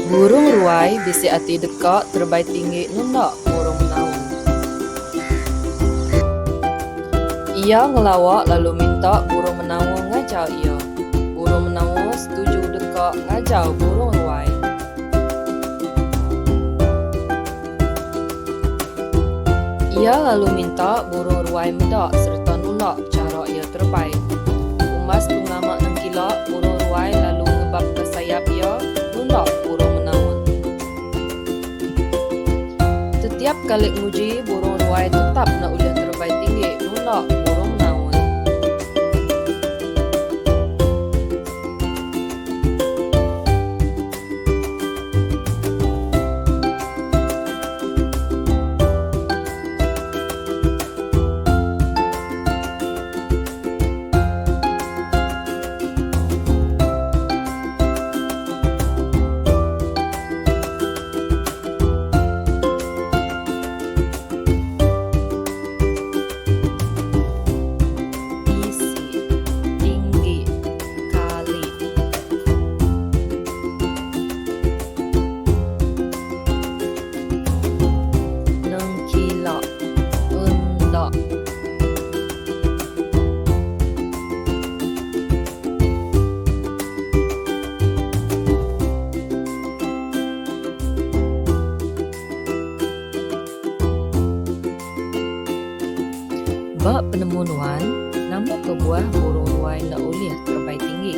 Burung ruai bisi ati dekak terbaik tinggi nundak burung menaun. Ia ngelawak lalu minta burung menaun ngajau ia. Burung menaun setuju dekak ngajau burung ruai. Ia lalu minta burung ruai mendak serta nundak cara ia terbaik. Umas tungamak nang kilak burung ruai lalu ngebab ke sayap ia nundak burung menaun. Setiap kali nguji burung ruai tetap nak uliah terbaik tinggi nundak burung menaun. Bak penemuan, nama kebuah burung ruai nak uliah terbaik tinggi.